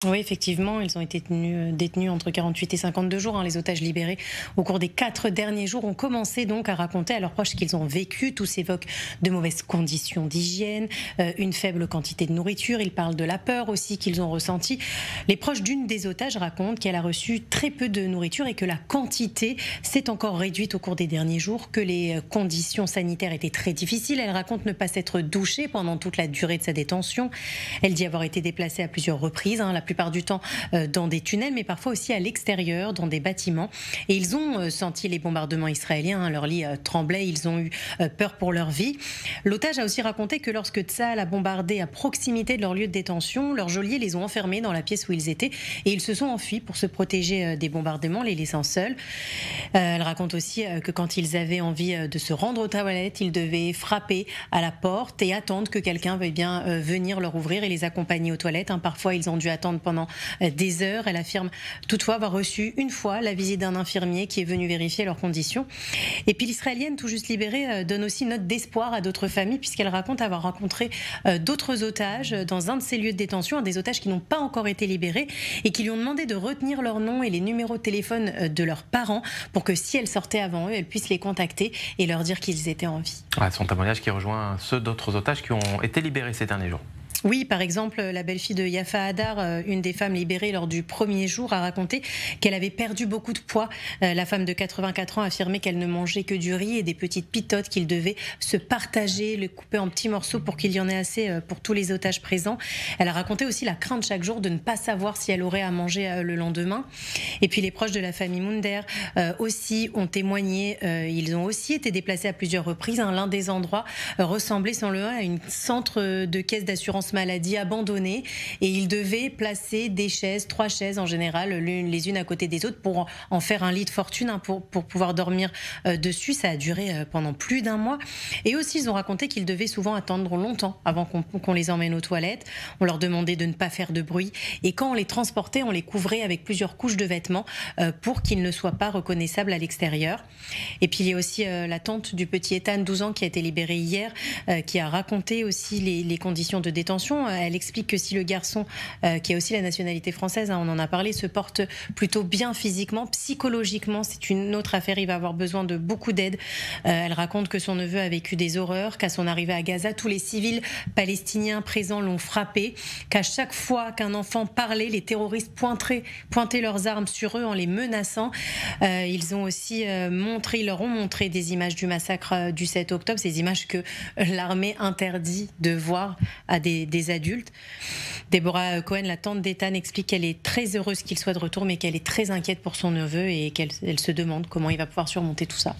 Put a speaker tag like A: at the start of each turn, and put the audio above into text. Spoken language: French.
A: Oui, effectivement, ils ont été détenus entre 48 et 52 jours. Les otages libérés au cours des 4 derniers jours ont commencé donc à raconter à leurs proches qu'ils ont vécu. Tous évoquent de mauvaises conditions d'hygiène, une faible quantité de nourriture. Ils parlent de la peur aussi qu'ils ont ressentie. Les proches d'une des otages racontent qu'elle a reçu très peu de nourriture et que la quantité s'est encore réduite au cours des derniers jours, que les conditions sanitaires étaient très difficiles. Elle raconte ne pas s'être douchée pendant toute la durée de sa détention. Elle dit avoir été déplacée à plusieurs reprises, la plupart du temps dans des tunnels, mais parfois aussi à l'extérieur, dans des bâtiments. Et ils ont senti les bombardements israéliens, leur lit tremblait, ils ont eu peur pour leur vie. L'otage a aussi raconté que lorsque Tsahal a bombardé à proximité de leur lieu de détention, leurs geôliers les ont enfermés dans la pièce où ils étaient et ils se sont enfuis pour se protéger des bombardements, les laissant seuls. Elle raconte aussi que quand ils avaient envie de se rendre aux toilettes, ils devaient frapper à la porte et attendre que quelqu'un veuille bien venir leur ouvrir et les accompagner aux toilettes. Parfois, ils ont dû attendre pendant des heures. Elle affirme toutefois avoir reçu une fois la visite d'un infirmier qui est venu vérifier leurs conditions. Et puis l'Israélienne tout juste libérée donne aussi une note d'espoir à d'autres familles puisqu'elle raconte avoir rencontré d'autres otages dans un de ces lieux de détention, des otages qui n'ont pas encore été libérés et qui lui ont demandé de retenir leur nom et les numéros de téléphone de leurs parents pour que si elles sortaient avant eux, elles puissent les contacter et leur dire qu'ils étaient en vie.
B: Son témoignage qui rejoint ceux d'autres otages qui ont été libérés ces derniers jours.
A: Oui, par exemple, la belle-fille de Yafa Hadar, une des femmes libérées lors du premier jour, a raconté qu'elle avait perdu beaucoup de poids. La femme de 84 ans affirmait qu'elle ne mangeait que du riz et des petites pitotes qu'ils devaient se partager, le couper en petits morceaux pour qu'il y en ait assez pour tous les otages présents. Elle a raconté aussi la crainte chaque jour de ne pas savoir si elle aurait à manger le lendemain. Et puis les proches de la famille Mounder aussi ont témoigné. Ils ont aussi été déplacés à plusieurs reprises. L'un des endroits ressemblait, selon eux, à une centre de caisse d'assurance maladie abandonnée et ils devaient placer des chaises, 3 chaises en général, les unes à côté des autres pour en faire un lit de fortune pour pouvoir dormir dessus. Ça a duré pendant plus d'1 mois. Et aussi, ils ont raconté qu'ils devaient souvent attendre longtemps avant qu'on les emmène aux toilettes. On leur demandait de ne pas faire de bruit et quand on les transportait, on les couvrait avec plusieurs couches de vêtements pour qu'ils ne soient pas reconnaissables à l'extérieur. Et puis il y a aussi la tante du petit Ethan, 12 ans, qui a été libéré hier, qui a raconté aussi les conditions de détention. Elle explique que si le garçon, qui a aussi la nationalité française, on en a parlé, se porte plutôt bien physiquement, psychologiquement, c'est une autre affaire, il va avoir besoin de beaucoup d'aide. Elle raconte que son neveu a vécu des horreurs, qu'à son arrivée à Gaza, tous les civils palestiniens présents l'ont frappé, qu'à chaque fois qu'un enfant parlait, les terroristes pointaient leurs armes sur eux en les menaçant. Ils ont aussi ils leur ont montré des images du massacre du 7 octobre, ces images que l'armée interdit de voir à des adultes. Deborah Cohen, la tante d'Ethan, explique qu'elle est très heureuse qu'il soit de retour, mais qu'elle est très inquiète pour son neveu et qu'elle se demande comment il va pouvoir surmonter tout ça.